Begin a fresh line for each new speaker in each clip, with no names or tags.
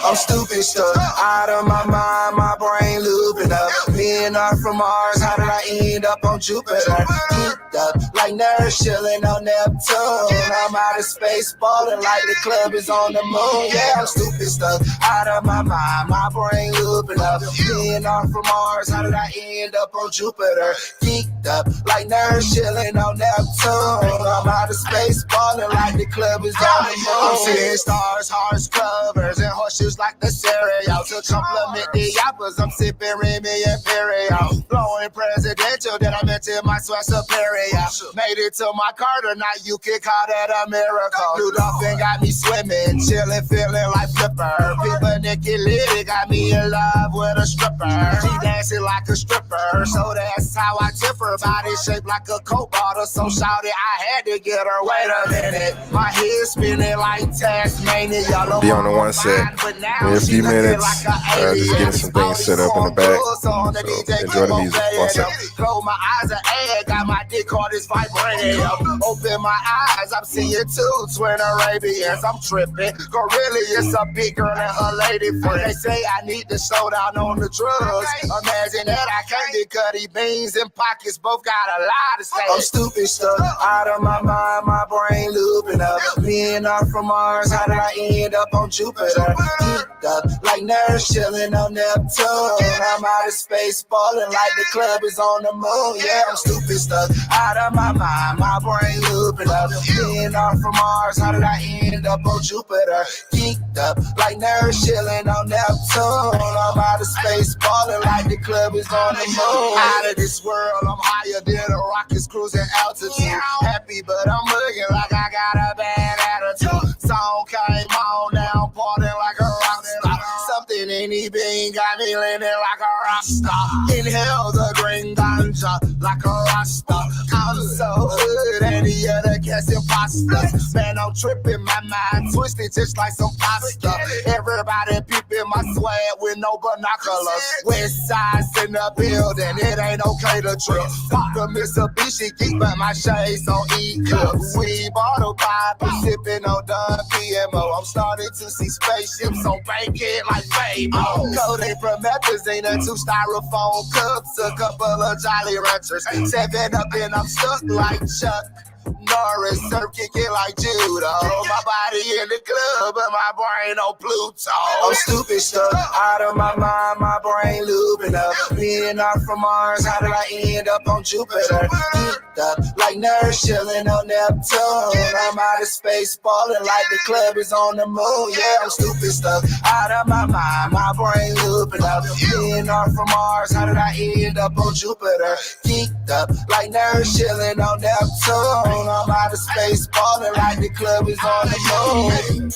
I'm stupid stuck, out of my mind, my brain looping up. Being off from Mars, how did I end up on Jupiter? Geeked up, like nerds chilling on Neptune. I'm out of space, balling like the club is on the moon. Yeah, I'm stupid stuck, out of my mind, my brain looping up. Being off from Mars, how did I end up on Jupiter? Geeked up, like nerds chilling on Neptune. I'm out of space, balling like the club is on the moon. I'm seeing stars, hearts, covers, and horseshoes like the cereal. To compliment the yappers, I'm sipping Remy Imperial. Blowing presidential, then I mentioned my sweat superior. Made it to my Carter, now you can call that a miracle. Blue Dolphin got me swimming, chilling, feeling like Flipper. People Nicky Liddy got me in love with a stripper. She dancing like a stripper, so that's how I tip her. Body shaped like a Coke bottle, so shouted I had to get her. Wait a minute, my head spinning like Tasmania. Y'all
Be on the one set in a few minutes. Just getting some things set up in the back. So enjoy the music. 1 second.
Close my eyes and air, got my dick hard as vibrating. Open my eyes, I'm seeing two twin Arabians. I'm tripping. Gorilla is a big girl and her lady friend. They say I need to slow down on the drugs. Imagine that I can't get cutty beans and pockets, both got a lot to say. I'm stupid stuck, out of my mind, my brain looping up. Being off from Mars, how did I end up on Jupiter? Geeked up, like nerds chilling on Neptune. I'm out of space, balling like the club is on the moon. Yeah, I'm stupid stuck, out of my mind, my brain looping up. Being off from Mars, how did I end up on Jupiter? Geeked up, like nerds chilling on Neptune. I'm out of space, balling like the club is on the moon. Out of this world, I'm higher than a rocket's cruising altitude. Happy, but I'm looking like I got a bad attitude. Song came on, now I'm partying like a rock star. Something in the bean got me leaning like a rock star. Inhale the green ganja like a rock star. I'm so good and the other cats imposters. Man, I'm tripping, my mind twisted just like some pasta. Everybody peeping my swag with no binoculars. West side's in the building, it ain't okay to trip. Pop the Mitsubishi, keeping my shades on E-Clips. We bottle popping, sipping on Don PMO. I'm starting to see spaceships on Bankhead like Fable. Codeine promethazine and 2 styrofoam cups, a couple of Jolly Ranchers. 7 up and I'm stuck like Chuck Norris, surf kicking like judo. My body in the club, but my brain on Pluto. I'm stupid stuck, out of my mind, my brain looping up. Being off from Mars, how did I end up on Jupiter? Geeked up, like nerds chilling on Neptune. I'm out of space, balling like the club is on the moon. Yeah, I'm stupid stuck, out of my mind, my brain looping up. Being off from Mars, how did I end up on Jupiter? Geeked up, like nerds chilling on Neptune. I'm out of space, balling like the club is on the moon.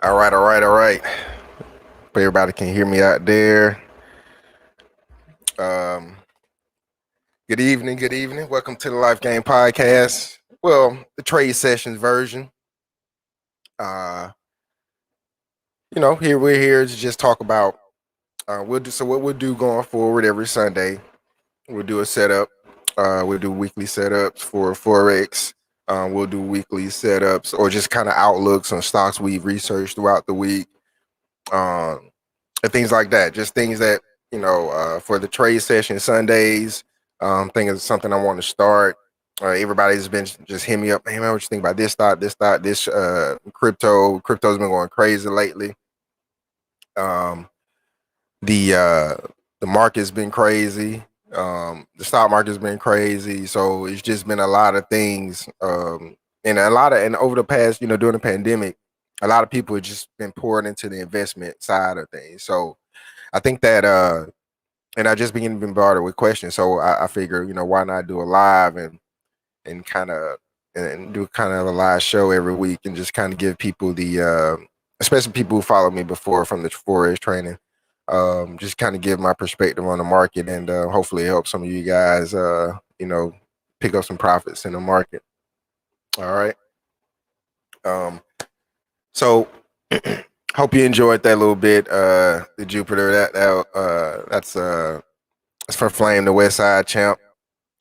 All right. Hope everybody can hear me out there. Good evening. Welcome to the LifeGame podcast. Well, the trade sessions version. Here we're here to just talk about. What we'll do going forward every Sunday. We'll do a setup. We'll do weekly setups for Forex. We'll do weekly setups or just kind of outlooks on stocks we've researched throughout the week. And things like that. Just things that, for the trade session Sundays, think is something I want to start. Everybody's been just hitting me up. Hey man, what you think about this stock, this crypto? Crypto's been going crazy lately. The market's been crazy. The stock market's been crazy. So it's just been a lot of things. And over the past, during the pandemic, a lot of people have just been pouring into the investment side of things. So I think that, and I just been bombarded with questions. So I figure, why not do a live and do kind of a live show every week and just kind of give people especially people who followed me before from the Forex training, just kind of give my perspective on the market and hopefully help some of you guys, pick up some profits in the market. All right. So hope you enjoyed that little bit. The Jupiter, that's for Flame, the West Side champ,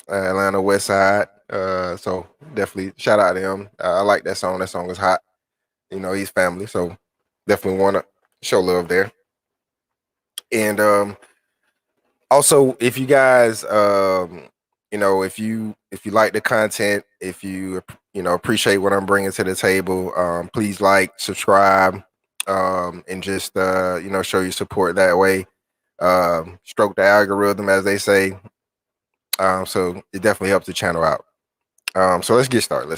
Atlanta West Side. So definitely shout out to him. I like that song. That song is hot. He's family, so definitely want to show love there. And also, if you guys, if you like the content, if you appreciate what I'm bringing to the table, please like, subscribe, and just show your support that way. Stroke the algorithm, as they say. So it definitely helps the channel out. So let's get started.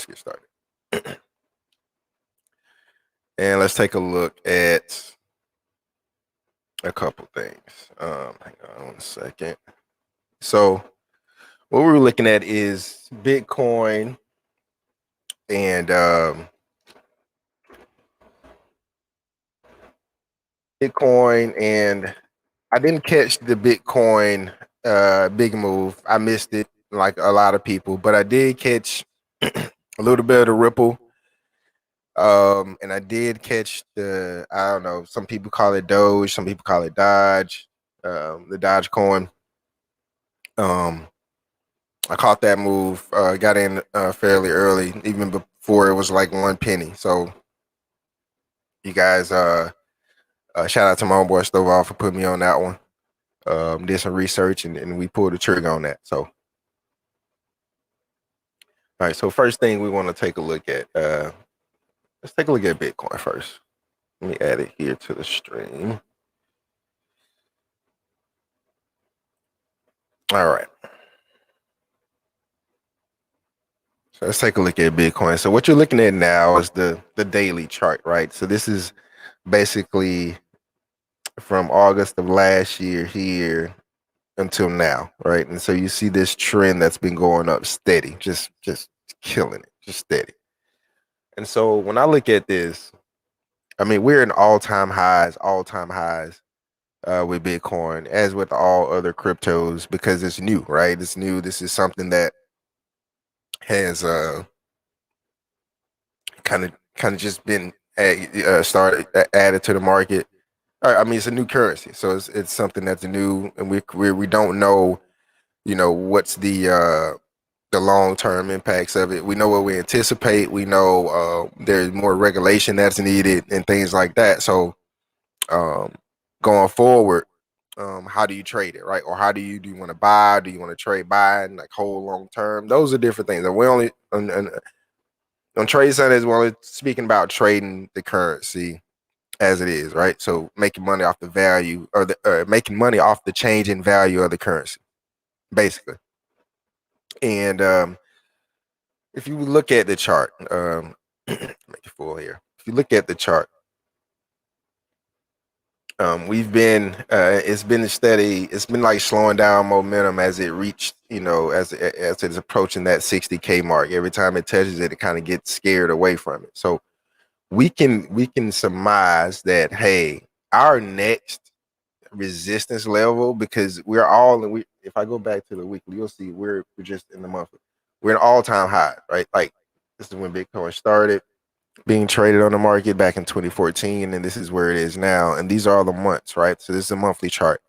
And let's take a look at a couple things. Hang on 1 second. So what we're looking at is Bitcoin and I didn't catch the Bitcoin big move. I missed it like a lot of people, but I did catch a little bit of the Ripple. And I did catch I don't know, some people call it Doge, some people call it Dodge, the Dodge coin. I caught that move, got in fairly early, even before it was like 1 penny. So you guys, shout out to my homeboy Stovall for putting me on that one. Did some research and we pulled the trigger on that. So, all right. So first thing we want to take a look at, let's take a look at Bitcoin first. Let me add it here to the stream. All right. So let's take a look at Bitcoin. So what you're looking at now is the daily chart, right? So this is basically from August of last year here until now, right? And so you see this trend that's been going up steady, just killing it, just steady. And so when I look at this, I mean, we're in all-time highs with Bitcoin, as with all other cryptos, because it's new, right? It's new. This is something that has kind of just been added to the market. I mean, it's a new currency, so it's something that's new, and we don't know, what's the long-term impacts of it. We know what we anticipate. We know there's more regulation that's needed and things like that. So going forward, how do you trade it, right? Or how do you want to buy? Do you want to trade buy and like hold long term? Those are different things. And we only on Trade Sundays, we're only speaking about trading the currency as it is, right? So making money off the value or making money off the change in value of the currency, basically. And if you look at the chart, make it full here. If you look at the chart, we've been it's been steady. It's been like slowing down momentum as it reached, as it's approaching that 60K mark. Every time it touches it, it kind of gets scared away from it. So we can surmise that, hey, our next resistance level, because we're all, and we if I go back to the weekly, you'll see we're just in the monthly, we're an all-time high, right? Like, this is when Bitcoin started being traded on the market back in 2014, and this is where it is now. And these are all the months, right? So this is a monthly chart.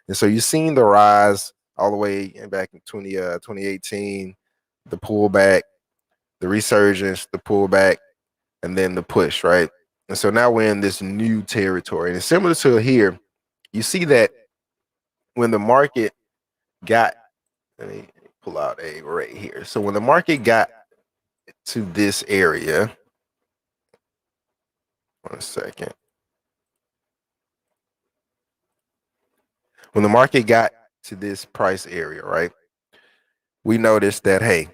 And so you've seen the rise all the way back in 2018, the pullback, the resurgence, the pullback, and then the push, right? And so now we're in this new territory. And similar to here, you see that when the market got, let me pull out a right here. So when the market got to this area, 1 second. When the market got to this price area, right, we noticed that, hey,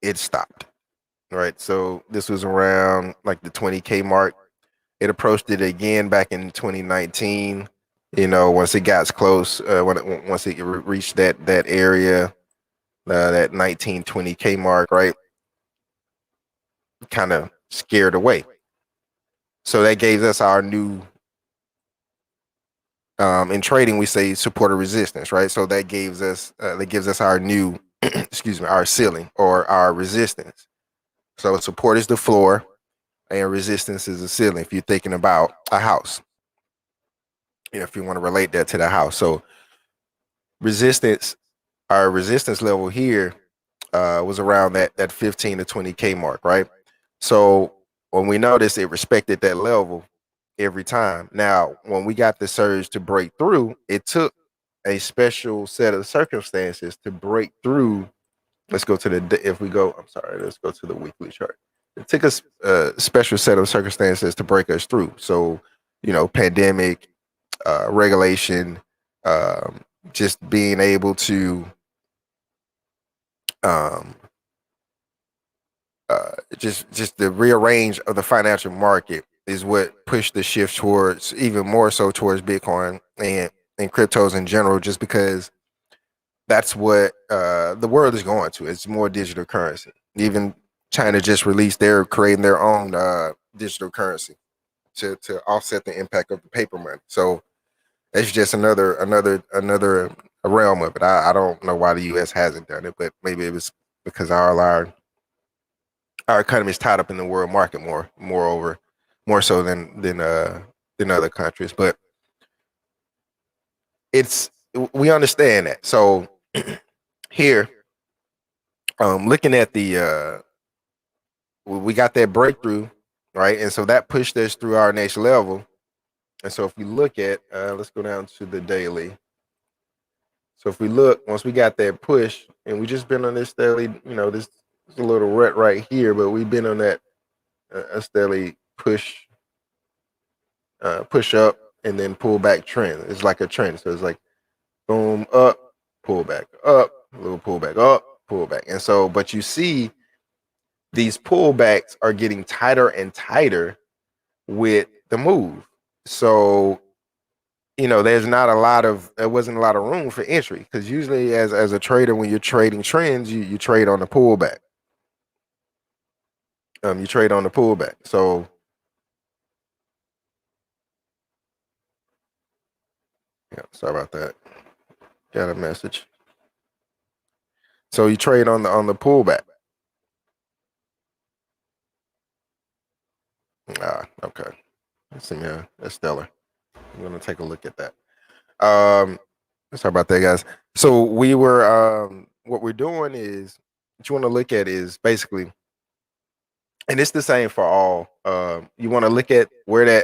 it stopped, right? So this was around like the 20K mark. It approached it again back in 2019. Once it got close, once it reached that area, that 19-20K mark, right, kind of scared away. So that gave us our new, in trading we say support or resistance, right? So that gives us our new excuse me, our ceiling or our resistance. So support is the floor and resistance is the ceiling, if you're thinking about a house, if you want to relate that to the house. So our resistance level here was around that 15 to 20K mark, right? So when we noticed, it respected that level every time. Now, when we got the surge to break through, it took a special set of circumstances to break through. Let's go to let's go to the weekly chart. It took us a special set of circumstances to break us through. So, pandemic, regulation, just being able to um, just the rearrange of the financial market is what pushed the shift towards, even more so towards Bitcoin and cryptos in general, just because that's what the world is going to. It's more digital currency. Even China just released, they're creating their own digital currency to offset the impact of the paper money. So it's just another realm of it. I don't know why the U.S. hasn't done it, but maybe it was because our economy is tied up in the world market more so than other countries. But we understand that. So here, looking at we got that breakthrough, right? And so that pushed us through our next level. And so if we look at, let's go down to the daily. So if we look, once we got that push, and we just been on this steadily, this is a little rut right here, but we've been on that a steadily push up and then pull back trend. It's like a trend. So it's like boom, up, pull back, up, a little pullback, up, pull back. And so, but you see these pullbacks are getting tighter and tighter with the move. So, there wasn't a lot of room for entry, because usually as a trader, when you're trading trends, you trade on the pullback. You trade on the pullback. So yeah, sorry about that. Got a message. So you trade on the pullback. Okay. Let's see, yeah, that's stellar. I'm gonna take a look at that. Sorry about that, guys. So we were what we're doing is, what you want to look at is basically, and it's the same for all. You want to look at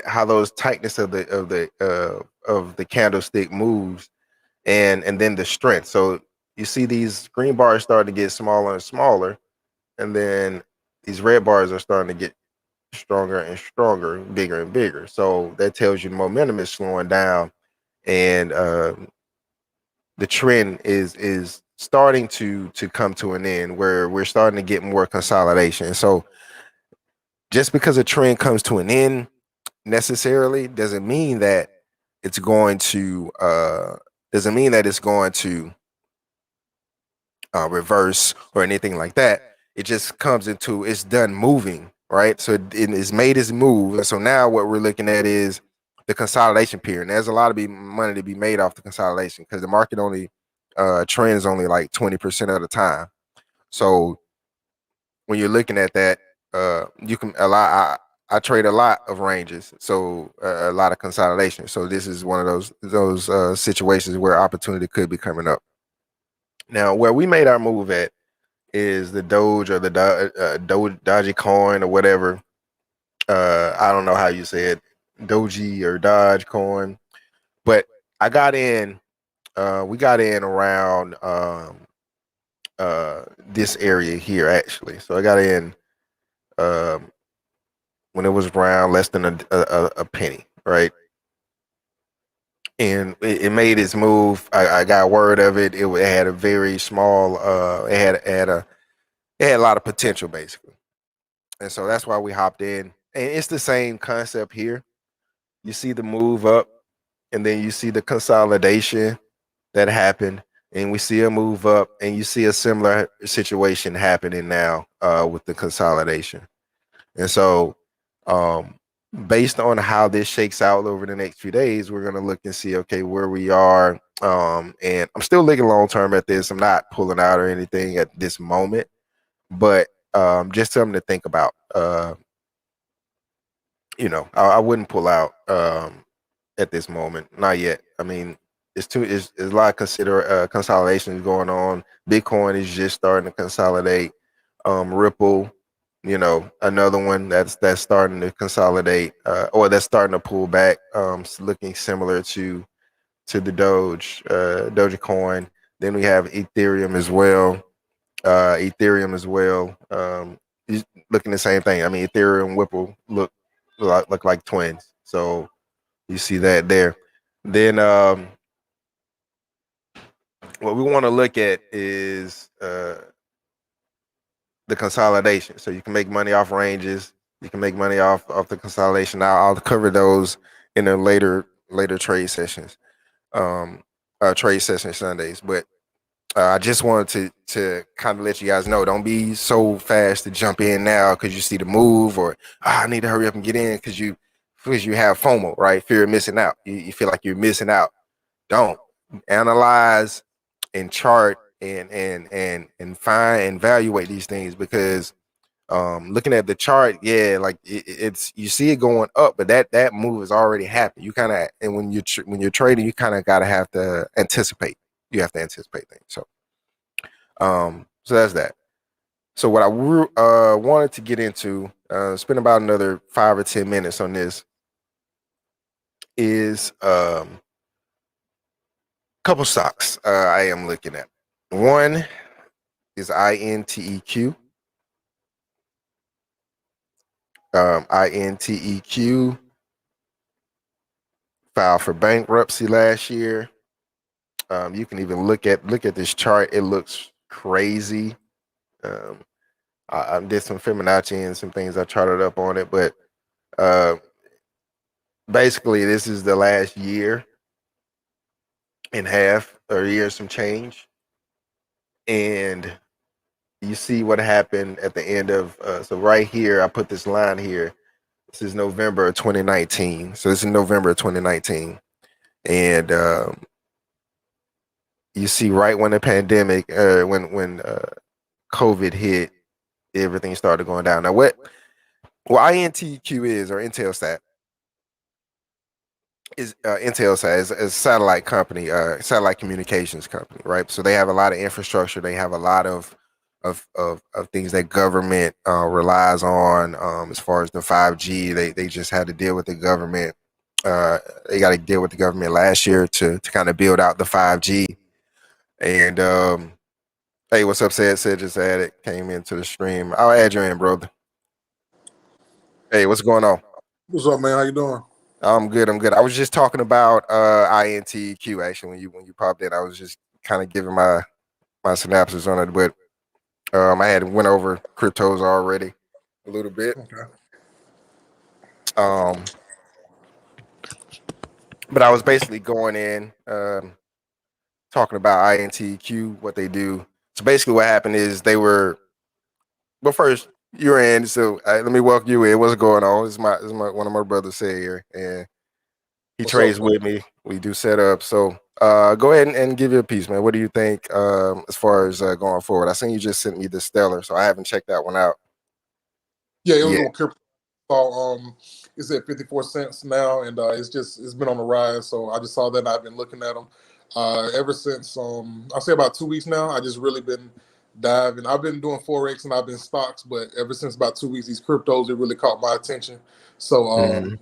how those tightness of the candlestick moves, and then the strength. So you see these green bars starting to get smaller and smaller, and then these red bars are starting to get stronger and stronger, bigger and bigger. So that tells you the momentum is slowing down, and the trend is starting to come to an end, where we're starting to get more consolidation. So just because a trend comes to an end necessarily doesn't mean that it's going to reverse or anything like that. it just comes into it's done moving, right? So it's made its move, and so now what we're looking at is the consolidation period. And there's a lot of money to be made off the consolidation because the market only trends only like 20% of the time. So when you're looking at that, you can a lot. I trade a lot of ranges, so a lot of consolidation. So this is one of those situations where opportunity could be coming up. Now, where we made our move at is the Doge or the Doji coin or whatever. I don't know how you say it, Doji or Dodge coin, but I got in. We got in around this area here actually. So I got in um, when it was around less than a penny, right? And it made its move. I got word of it. It had a very small. It had a lot of potential basically, and so that's why we hopped in. And it's the same concept here. You see the move up, and then you see the consolidation that happened, and we see a move up, and you see a similar situation happening now with the consolidation. And so, um, based on how this shakes out over the next few days, we're gonna look and see, okay, where we are. And I'm still looking long term at this. I'm not pulling out or anything at this moment, but just something to think about. I wouldn't pull out at this moment, not yet. I mean, it's a lot of consolidation going on. Bitcoin is just starting to consolidate. Ripple, another one that's starting to consolidate, or that's starting to pull back, looking similar to the Dogecoin. Then we have Ethereum as well. Looking the same thing. I mean, Ethereum and Ripple look like twins. So you see that there. Then what we want to look at is the consolidation. So you can make money off ranges. You can make money off the consolidation. I'll cover those in the later trade sessions, trade session Sundays. But I just wanted to kind of let you guys know, don't be so fast to jump in now because you see the move, or I need to hurry up and get in because you have FOMO, right? Fear of missing out. You feel like you're missing out. Don't analyze and chart and find and evaluate these things, because looking at the chart, yeah, like it's you see it going up, but that move has already happened. You kind of, and when you're trading, you kind of gotta have to anticipate. You have to anticipate things. So that's that. So what I wanted to get into, spend about another 5 or 10 minutes on this, is couple stocks I am looking at. One is INTEQ. INTEQ filed for bankruptcy last year. You can even look at this chart. It looks crazy. I did some Fibonacci and some things I charted up on it, but basically this is the last year and half, or year some change, and you see what happened at the end of so right here I put this line here. This is November of 2019. So this is November of 2019, and you see right when the pandemic, when COVID hit, everything started going down. Now what INTQ is, or Intelsat, is Intelsat is a satellite company, satellite communications company, right? So they have a lot of infrastructure. They have a lot of things that government relies on, as far as the 5G. They just had to deal with the government. They got to deal with the government last year to kind of build out the 5G. And hey, what's up, Said just added, came into the stream. I'll add you in, brother. Hey, what's going on?
What's up, man? How you doing?
I'm good. I was just talking about INTQ actually when you popped in. I was just kind of giving my synopsis on it, but I had went over cryptos already a little bit.
Okay.
But I was basically going in talking about INTQ, what they do. So basically what happened is they were But first, you're in, so let me welcome you in. What's going on? This is my one of my brothers say here, and he
What's up,
trades
bro?
with me. We do setup. So go ahead and give you a piece, man. What do you think as far as going forward? I seen you just sent me the Stellar, so I haven't checked that one out
Yeah, it was
yet.
on crypto. It's at 54 cents now, and it's been on the rise. So I just saw that, and I've been looking at them ever since I'll say about 2 weeks now. I just really been diving. I've been doing forex and I've been stocks, but ever since about 2 weeks, these cryptos it really caught my attention. So
Mhm.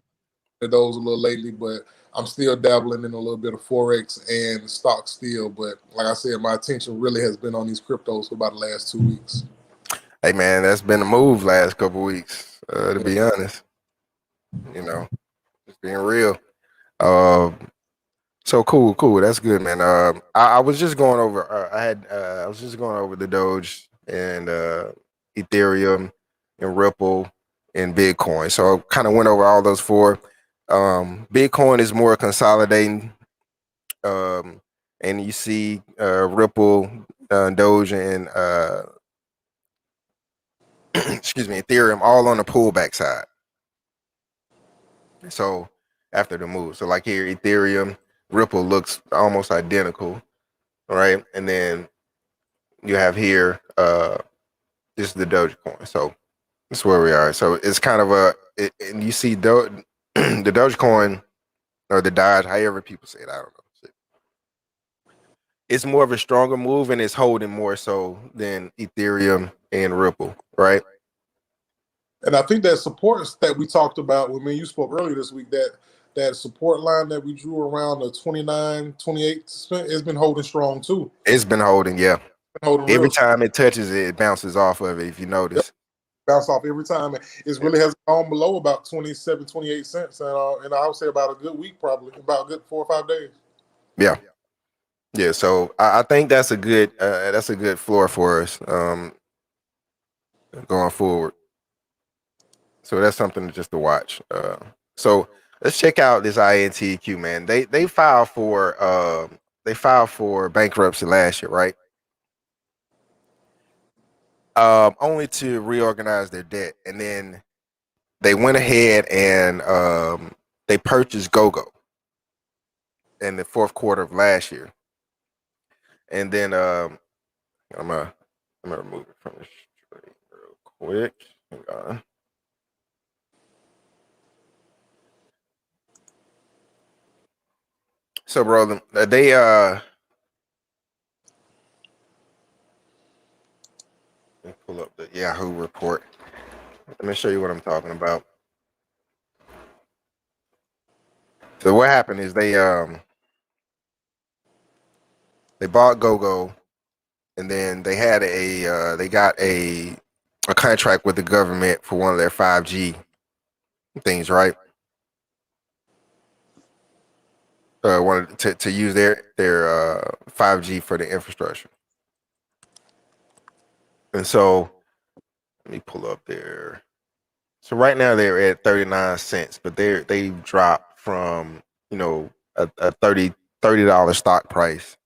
those a little lately, but I'm still dabbling in a little bit of forex and stocks still. But like I said, my attention really has been on these cryptos for about the last 2 weeks.
Hey, man, that's been the move last couple weeks. To
Yeah.
be honest, just being real. Um, So cool. That's good, man. I was just going over. I was just going over the Doge and Ethereum and Ripple and Bitcoin. So I kind of went over all those four. Bitcoin is more consolidating, and you see Ripple, Doge, and excuse me, Ethereum all on the pullback side. So after the move, so like here, Ethereum, Ripple looks almost identical, right? And then you have here this is the Dogecoin. So that's where we are. So it's kind of and you see the Dogecoin or the Dodge, however people say it, I don't know. It's more of a stronger move and it's holding more so than Ethereum and Ripple, right?
And I think that supports that we talked about when me and you spoke earlier this week, that support line that we drew around the 29, 28 has been holding strong too.
It's been holding, yeah.
Been holding
Every
real.
time it touches it, it bounces off of it, if you
Yep.
notice.
Bounce off every time. It
Yeah.
really has gone below about 27, 28 cents. And I would say about a good week, probably about a good 4 or 5 days.
Yeah. Yeah. So I think that's a good floor for us going forward. So that's something just to watch. So let's check out this INTQ, man. They filed for bankruptcy last year, right? Only to reorganize their debt, and then they went ahead and they purchased GoGo in the fourth quarter of last year, and then I'm gonna I'm gonna remove it from the screen real quick. Hang on. So, bro, they let me pull up the Yahoo report. Let me show you what I'm talking about. So what happened is they bought GoGo, and then they got a contract with the government for one of their 5G things, right? Wanted to use their 5G for the infrastructure, and so let me pull up there. So right now they're at 39 cents, but they've dropped from a $30 stock price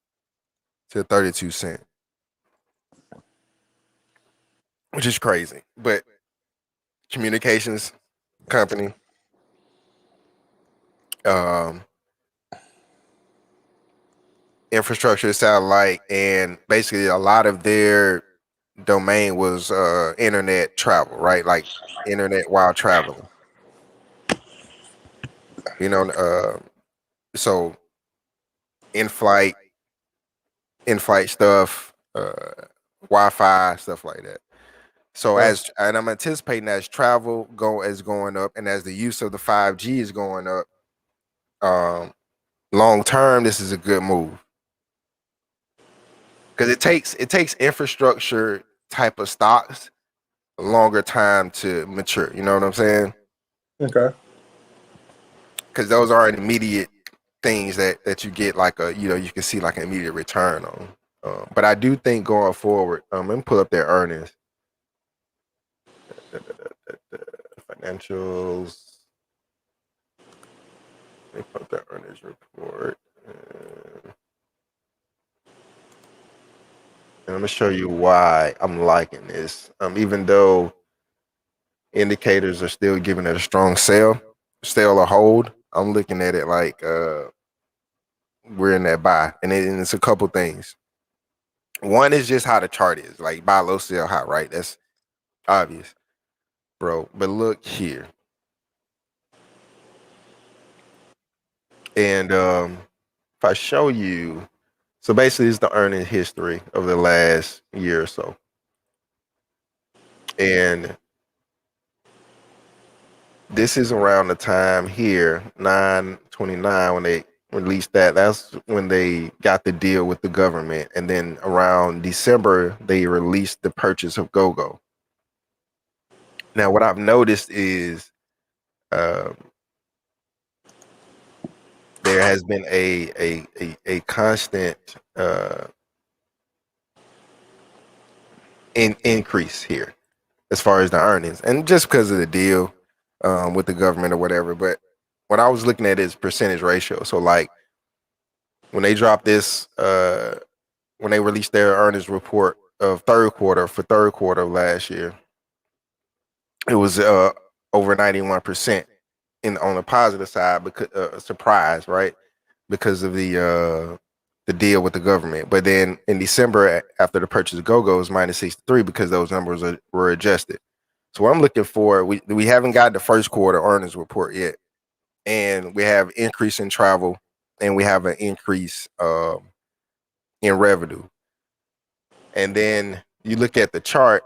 to 32 cents, which is crazy. But communications company, um, infrastructure, satellite, and basically a lot of their domain was internet travel, right? Like internet while traveling. You know, so in flight, stuff, Wi-Fi stuff like that. So
Okay.
and I'm anticipating as travel is going up, and as the use of the 5G is going up, long term, this is a good move because it takes infrastructure type of stocks a longer time to mature. You know what I'm saying?
Okay.
Because those aren't immediate things that you get like you can see like an immediate return on. But I do think going forward, let me pull up their earnings, financials. Let me pull up their earnings report. And I'm gonna show you why I'm liking this. Even though indicators are still giving it a strong sell, still a hold, I'm looking at it like we're in that buy, and it's a couple things. One is just how the chart is, like buy low, sell high, right? That's obvious, bro. But look here, and if I show you, so basically it's the earning history of the last year or so, and this is around the time here, 9/29, when they released that. That's when they got the deal with the government. And then around December, they released the purchase of GoGo. Now, what I've noticed is uh, there has been a constant increase here as far as the earnings, and just because of the deal with the government or whatever. But what I was looking at is percentage ratio. So like when they dropped this, when they released their earnings report of third quarter of last year, it was over 91% on the positive side, because surprise, right? Because of the deal with the government. But then in December, after the purchase of GoGo, it was minus 63 because those numbers were adjusted. So what I'm looking for, we haven't got the first quarter earnings report yet, and we have increase in travel, and we have an increase in revenue. And then you look at the chart,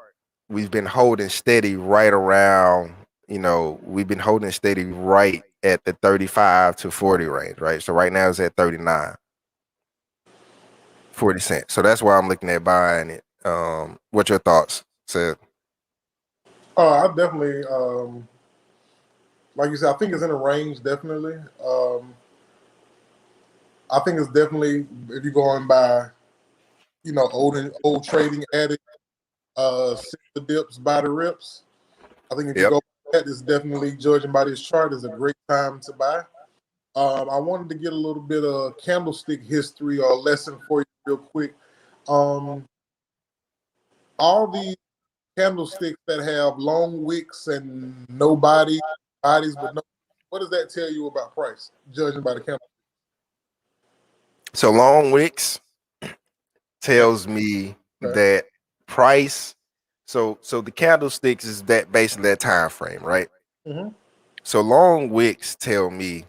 we've been holding steady right around, we've been holding steady right at the 35 to 40 range, right? So right now it's at 39, 40 cents. So that's why I'm looking at buying it. What's your thoughts, Seth?
I definitely, like you said, I think it's in a range, definitely. I think it's definitely, if you're going by, old trading addict, sip the dips, buy the rips. I think if you
Yep.
go by that, it's definitely, judging by this chart, is a great time to buy. I wanted to get a little bit of candlestick history or lesson for you real quick. All these candlesticks that have long wicks and no bodies, but no, what does that tell you about price, judging by the candle?
So long wicks tells me that price. So the candlesticks is that basically that time frame, right?
Mm-hmm.
So long wicks tell me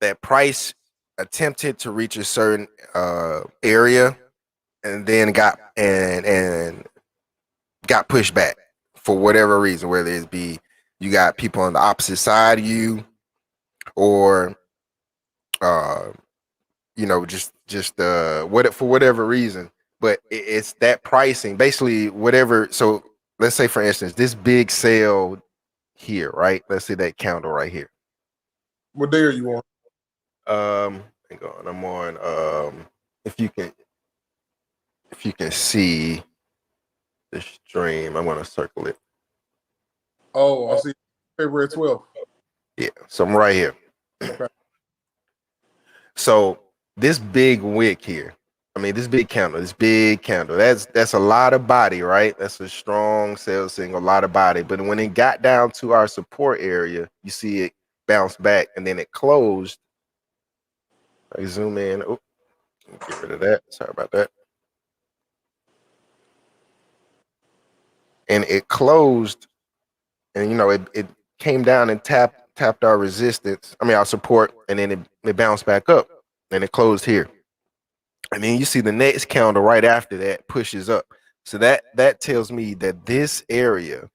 that price attempted to reach a certain area and then got pushed back for whatever reason, whether it be you got people on the opposite side of you, or what, for whatever reason. But it's that pricing, basically whatever. So let's say, for instance, this big sale here, right? Let's say that candle right here.
What day are you on?
Hang on, I'm on. If you can see the stream, I want to circle it.
Oh, I see. February 12th.
Yeah, so I'm right here.
Okay.
So this big wick here, this big candle, that's a lot of body, right? That's a strong sales signal, a lot of body. But when it got down to our support area, you see it bounce back, and then it closed. I zoom in. Oh, get rid of that. Sorry about that. And it closed, and it came down and tapped our resistance. Our support, and then it bounced back up, and it closed here. And then you see the next candle right after that pushes up. So that tells me that this area,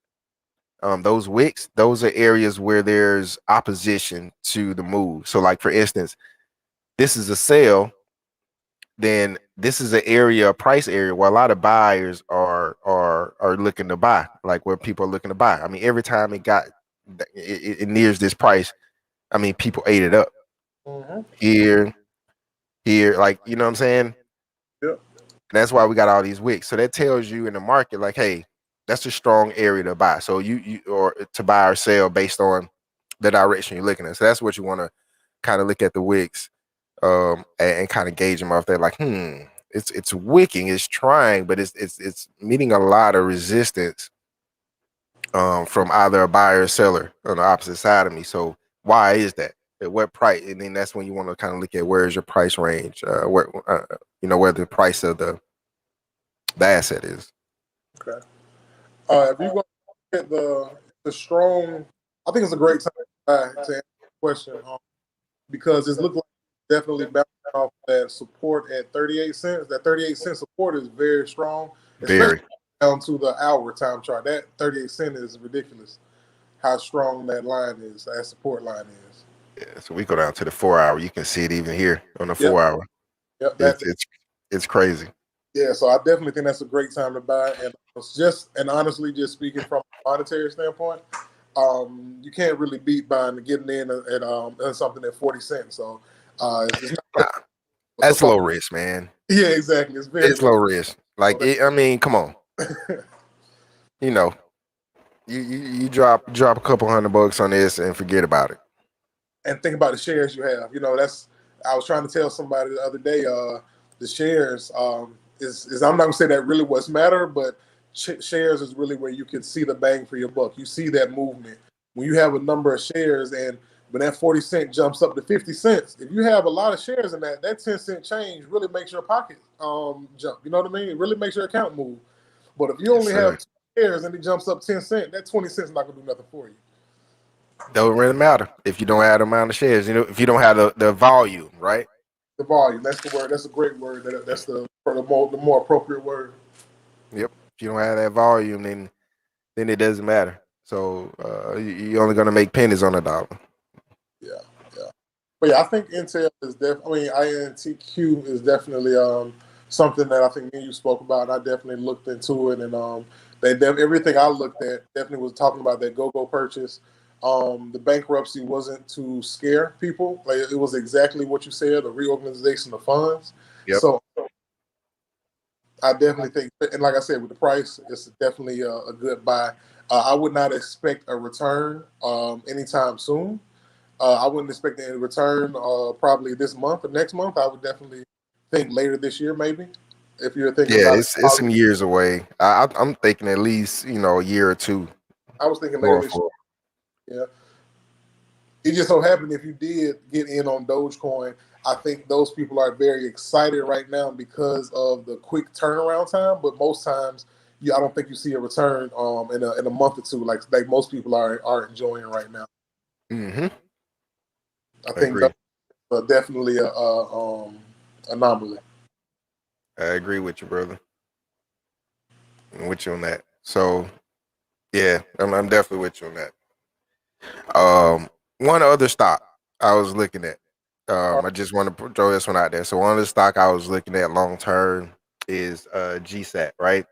those wicks, those are areas where there's opposition to the move. So like, for instance, this is a sell, then this is an area, a price area where a lot of buyers are looking to buy, like where people are looking to buy. Every time it nears this price, people ate it up.
Mm-hmm.
Here, like, you know what I'm saying?
Yep.
That's why we got all these wicks. So that tells you in the market, like, hey, that's a strong area to buy. So you or to buy or sell based on the direction you're looking at. So that's what you want to kind of look at the wicks, and kind of gauge them off there. Like, it's wicking, it's trying, but it's meeting a lot of resistance from either a buyer or seller on the opposite side of me. So why is that? At what price? And then that's when you want to kind of look at where is your price range, where where the price of the asset is.
Okay. If you go at the strong, I think it's a great time to answer the question because it's looked like definitely bouncing off that support at 38 cents. That 38-cent support is very strong, especially down to the hour time chart. That 38 cent is ridiculous. How strong that line is, that support line is.
Yeah, so we go down to the 4 hour. You can see it even here on the 4
Yep.
hour.
Yep,
it's crazy.
Yeah, so I definitely think that's a great time to buy. And honestly, just speaking from a monetary standpoint, you can't really beat buying and getting in at something at 40 cents. So it's not
that's low risk, man.
Yeah, exactly. It's
low risk. Like I mean, come on. You drop a couple $100 on this and forget about it.
And think about the shares you have. I was trying to tell somebody the other day. The shares is I'm not gonna say that really what's matter, but shares is really where you can see the bang for your buck. You see that movement when you have a number of shares, and when that 40 cent jumps up to 50 cents. If you have a lot of shares in that 10-cent change really makes your pocket jump. You know what I mean? It really makes your account move. But if you only have 2 shares and it jumps up 10 cents, that 20 cents is not gonna do nothing for you.
Don't really matter if you don't have the amount of shares. If you don't have the volume, right?
The volume. That's the word. That's a great word. That's the more appropriate word.
Yep. If you don't have that volume, then it doesn't matter. So you're only gonna make pennies on a dollar.
Yeah. But yeah, I think Intel is definitely. INTQ is definitely something that I think me and you spoke about. I definitely looked into it, and everything I looked at definitely was talking about that go-go purchase. The bankruptcy wasn't to scare people. Like, it was exactly what you said, the reorganization of funds.
Yep.
So I definitely think, and like I said, with the price, it's definitely a good buy. I would not expect a return anytime soon. I wouldn't expect any return probably this month or next month. I would definitely think later this year, maybe. If you're thinking about
it's some years away. I'm thinking at least a year or two.
I was thinking later this year. Yeah. It just so happened if you did get in on Dogecoin, I think those people are very excited right now because of the quick turnaround time. But most times, I don't think you see a return in a month or two, like most people are enjoying right now.
Mm-hmm.
I think that's definitely a anomaly.
I agree with you, brother. I'm with you on that. So, yeah, I'm definitely with you on that. One other stock I was looking at. I just want to throw this one out there. So one of the stock I was looking at long term is GSAT, right?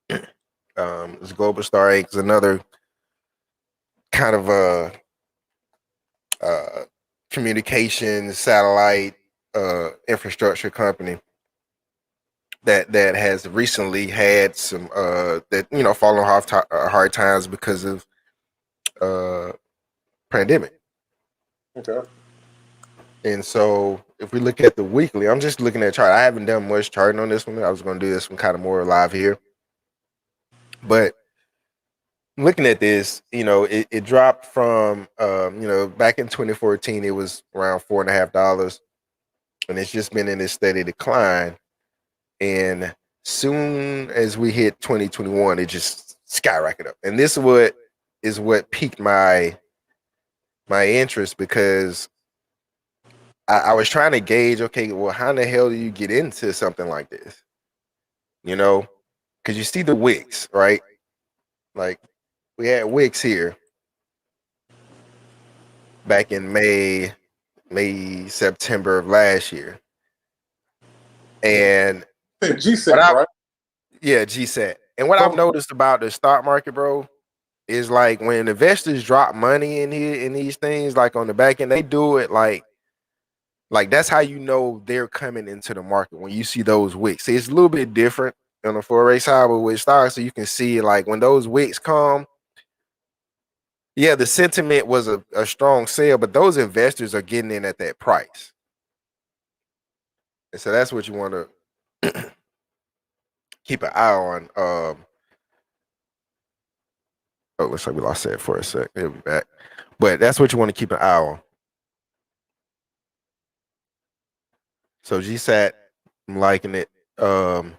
It's Global Star Inc. is another kind of a communication satellite infrastructure company that has recently had some fallen off hard times because of pandemic.
Okay.
And so if we look at the weekly, I'm just looking at chart. I haven't done much charting on this one. I was going to do this one kind of more live here. But looking at this, it dropped from, back in 2014, it was around $4.50. And it's just been in this steady decline. And soon as we hit 2021, it just skyrocketed up. And this is what piqued my interest, because I was trying to gauge, okay, well, how in the hell do you get into something like this? Because you see the wicks, right? Like, we had wicks here back in May, September of last year. And
GSAT, right?
Yeah, GSAT. And what I've noticed about the stock market, bro, is like when investors drop money in these things, like on the back end, they do it like that's how you know they're coming into the market, when you see those wicks. See, it's a little bit different on the forex side, but with stocks, so you can see like when those wicks come, yeah, the sentiment was a strong sale, but those investors are getting in at that price. And so that's what you want to keep an eye on. Oh, looks like we lost that for a sec. He'll be back. But that's what you want to keep an eye on. So GSAT, I'm liking it. The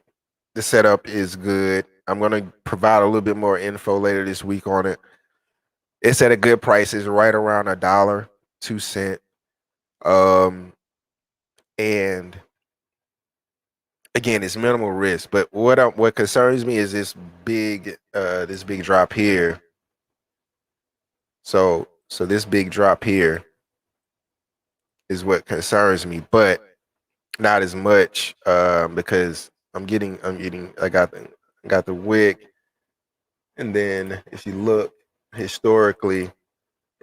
setup is good. I'm gonna provide a little bit more info later this week on it. It's at a good price. It's right around $1.02. And again, it's minimal risk. But what concerns me is this big drop here. So this big drop here is what concerns me, but not as much because I got the wick, and then if you look historically,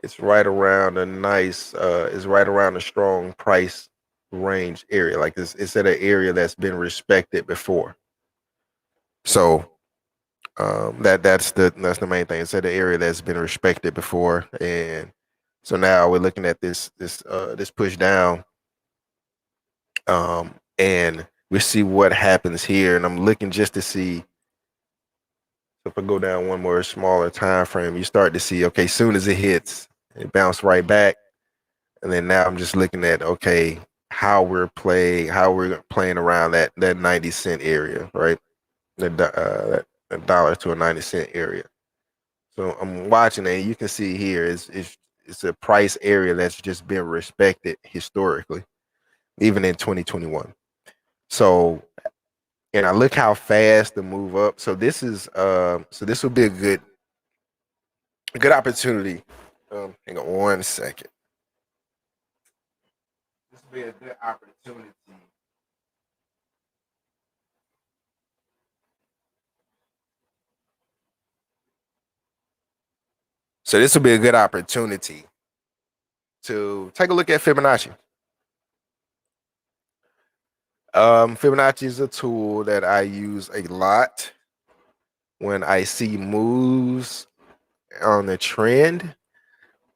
it's right around a strong price range area. Like it's at an area that's been respected before. So that's the main thing. It's at an area that's been respected before, and so now we're looking at this push down, and we see what happens here. And I'm looking just to see. So if I go down one more smaller time frame, you start to see, okay, soon as it hits, it bounced right back. And then now I'm just looking at, okay, how we're playing around that 90 cent area, right? That $1 to a 90 cent area. So I'm watching, and you can see here it's a price area that's just been respected historically, even in 2021. So, and I look how fast the move up. So this will be a good opportunity. Hang on one second. This will be a good opportunity. So this will be a good opportunity to take a look at Fibonacci. Fibonacci is a tool that I use a lot when I see moves on the trend.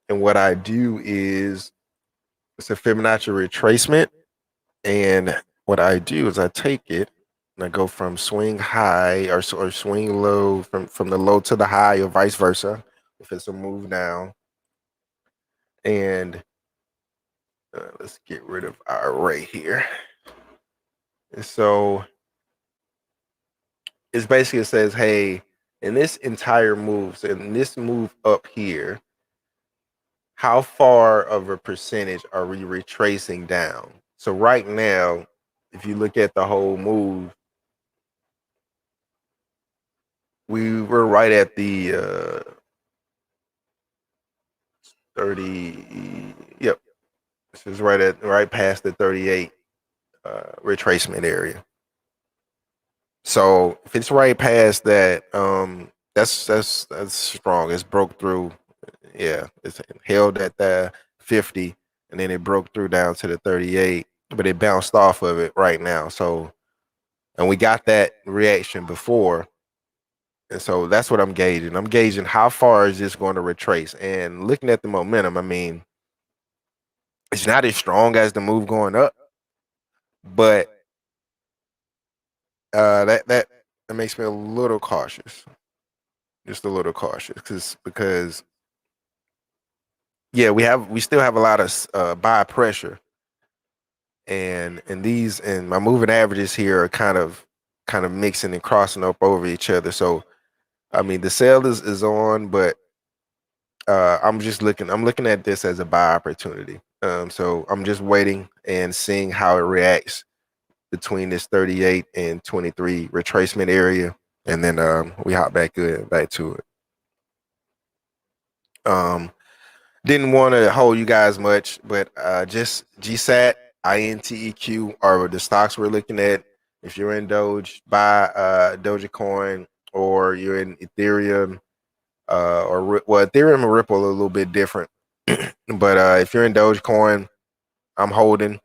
And what I do is it's a Fibonacci retracement. And what I do is I take it and I go from swing high or swing low, from the low to the high, or vice versa, if it's a move down. And let's get rid of our array here. And so it's basically, it says, hey, in this entire move, so in this move up here, how far of a percentage are we retracing down? So right now, if you look at the whole move, we were right at the 30. Yep, this is right past the 38 retracement area. So if it's right past that, that's strong. It's broke through. Yeah, it's held at the 50, and then it broke through down to the 38, but it bounced off of it right now. So, and we got that reaction before. And so that's what I'm gauging. I'm gauging how far is this going to retrace. And looking at the momentum, I mean, it's not as strong as the move going up, but that makes me a little cautious. Just a little cautious because yeah, we still have a lot of buy pressure. And my moving averages here are kind of mixing and crossing up over each other. So I mean, the sale is on, but I'm looking at this as a buy opportunity. So I'm just waiting and seeing how it reacts between this 38 and 23 retracement area, and then we hop back to it. Didn't want to hold you guys much, but just GSAT, INTEQ are the stocks we're looking at. If you're in Doge, buy Dogecoin, or you're in Ethereum, Ethereum and Ripple are a little bit different. But if you're in Dogecoin, I'm holding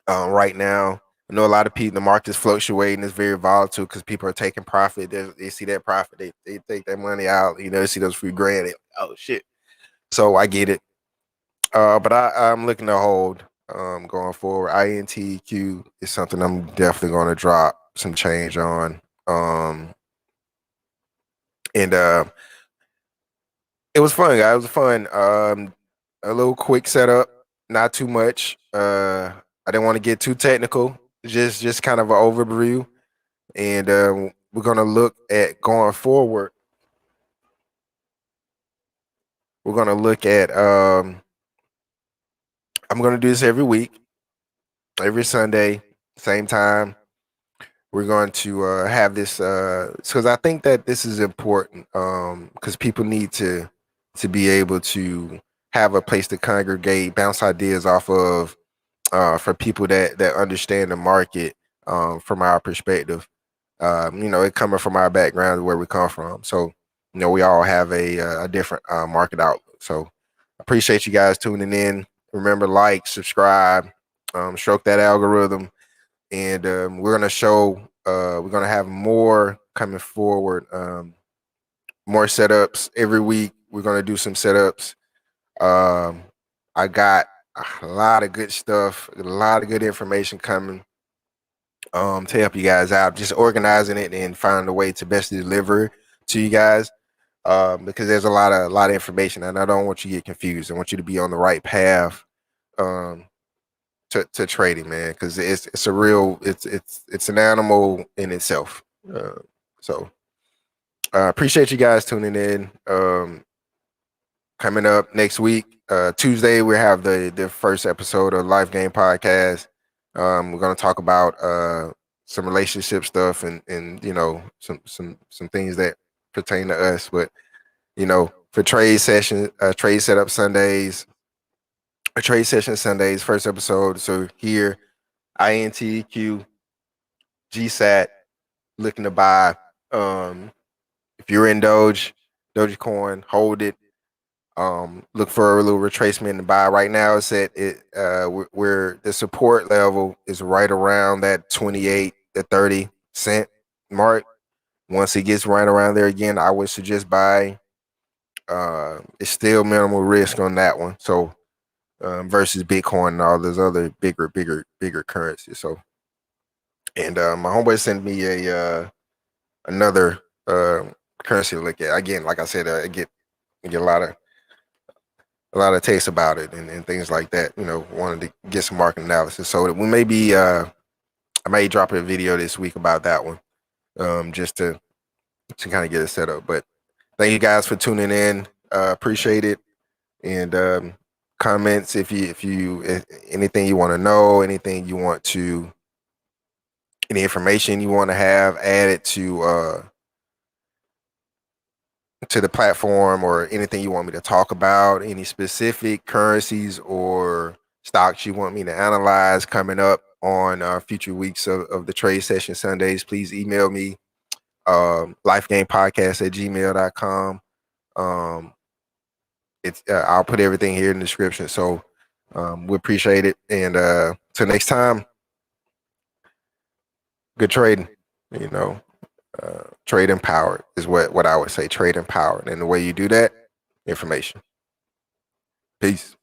right now. I know a lot of people, the market's fluctuating. It's very volatile because people are taking profit. They see that profit. They take that money out. You know, they see those free grand. Oh, shit. So I get it. But I'm looking to hold. going forward. INTQ is something I'm definitely going to drop some change on. And it was fun, guys. It was fun. A little quick setup, not too much. I didn't want to get too technical. Just kind of an overview, and we're gonna look at going forward. We're gonna look at. I'm gonna do this every week, every Sunday, same time. We're going to have this because I think that this is important because people need to be able to have a place to congregate, bounce ideas off of for people that understand the market from our perspective. It coming from our background, where we come from. So, we all have a different market outlook. So, appreciate you guys tuning in. Remember, like, subscribe, stroke that algorithm, and we're gonna have more coming forward. More setups every week. We're gonna do some setups. I got a lot of good stuff, a lot of good information coming to help you guys out. Just organizing it and find a way to best deliver to you guys. Because there's a lot of information, and I don't want you to get confused. I want you to be on the right path to trading, man, because it's a real it's an animal in itself. So appreciate you guys tuning in. Coming up next week, Tuesday, we have the first episode of LifeGame podcast. We're gonna talk about some relationship stuff and some things that pertain to us. But for trade session, trade setup Sundays, a trade session Sundays, first episode. So here, INTQ, GSAT, looking to buy. If you're in Dogecoin, hold it. Look for a little retracement to buy. Right now, it's at where the support level is right around that 28 to 30 cent mark. Once it gets right around there again, I would suggest buy. It's still minimal risk on that one. So versus Bitcoin and all those other bigger currencies. So, and my homeboy sent me another currency to look at. Again, like I said, I get a lot of taste about it and things like that. Wanted to get some market analysis. So we may be I may drop a video this week about that one, just to kind of get it set up. But thank you guys for tuning in. Appreciate it. And comments if anything you want to know, anything you want to, any information you want to have added to the platform, or anything you want me to talk about, any specific currencies or stocks you want me to analyze coming up on future weeks of the trade session Sundays, please email me, lifegamepodcast@gmail.com. I'll put everything here in the description. So we appreciate it. And till next time, good trading. Trade empowered is what I would say. Trade empowered. And the way you do that, information. Peace.